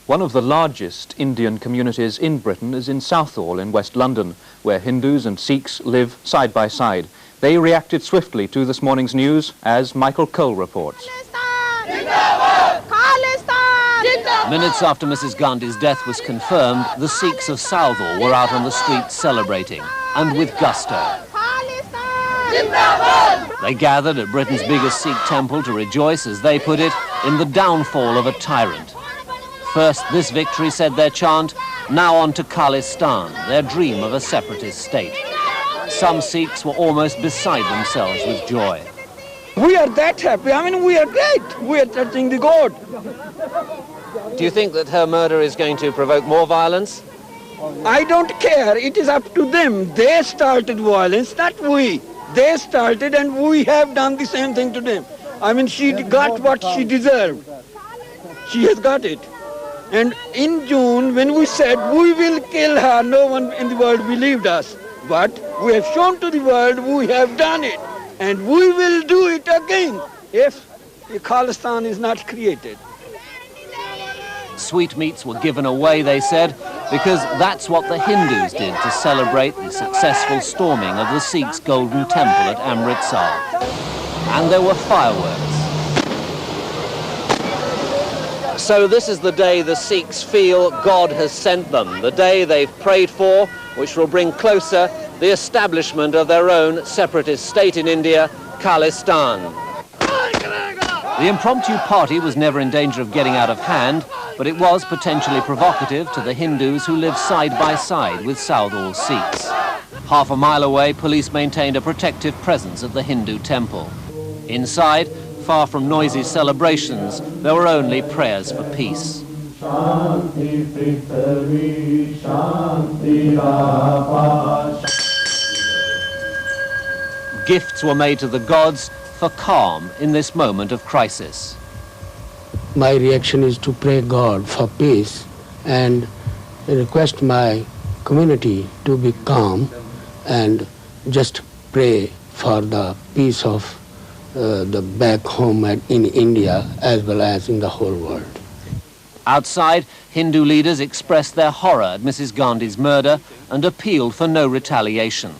One of the largest Indian communities in Britain is in Southall in West London, where Hindus and Sikhs live side by side. They reacted swiftly to this morning's news, as Michael Cole reports. Minutes after Mrs. Gandhi's death was confirmed, the Sikhs of Southall were out on the streets celebrating, and with gusto. They gathered at Britain's biggest Sikh temple to rejoice, as they put it, in the downfall of a tyrant. First this victory, said their chant, now on to Khalistan, their dream of a separatist state. Some Sikhs were almost beside themselves with joy. We are that happy. I mean, we are great. We are touching the God. Do you think that her murder is going to provoke more violence? I don't care. It is up to them. They started violence, not we. They started, and we have done the same thing to them. I mean, she got what she deserved. She has got it. And in June, when we said we will kill her, no one in the world believed us. But we have shown to the world we have done it. And we will do it again if Khalistan is not created. Sweetmeats were given away, they said, because that's what the Hindus did to celebrate the successful storming of the Sikhs' golden temple at Amritsar. And there were fireworks. So this is the day the Sikhs feel God has sent them, the day they've prayed for, which will bring closer the establishment of their own separatist state in India, Khalistan. The impromptu party was never in danger of getting out of hand, but it was potentially provocative to the Hindus who live side by side with Southall Sikhs. Half a mile away, police maintained a protective presence at the Hindu temple. Inside, far from noisy celebrations, there were only prayers for peace. Gifts were made to the gods for calm in this moment of crisis. My reaction is to pray God for peace and request my community to be calm and just pray for the peace of the back home in India as well as in the whole world. Outside, Hindu leaders expressed their horror at Mrs. Gandhi's murder and appealed for no retaliation.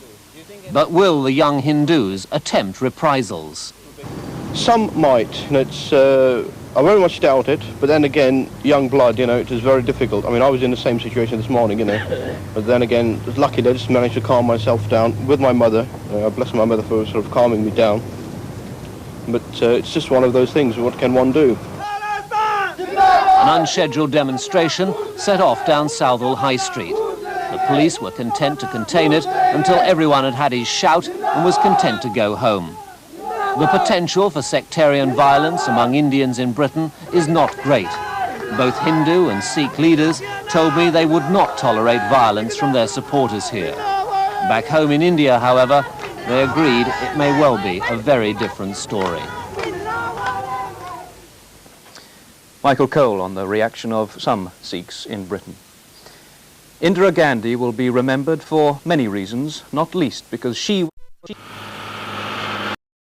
But will the young Hindus attempt reprisals? Some might. I very much doubt it, but then again, young blood, it is very difficult. I mean, I was in the same situation this morning, but then again, luckily I just managed to calm myself down with my mother. I bless my mother for sort of calming me down. But it's just one of those things. What can one do? An unscheduled demonstration set off down Southall High Street. The police were content to contain it until everyone had had his shout and was content to go home. The potential for sectarian violence among Indians in Britain is not great. Both Hindu and Sikh leaders told me they would not tolerate violence from their supporters here. Back home in India, however, they agreed it may well be a very different story. Michael Cole on the reaction of some Sikhs in Britain. Indira Gandhi will be remembered for many reasons, not least because she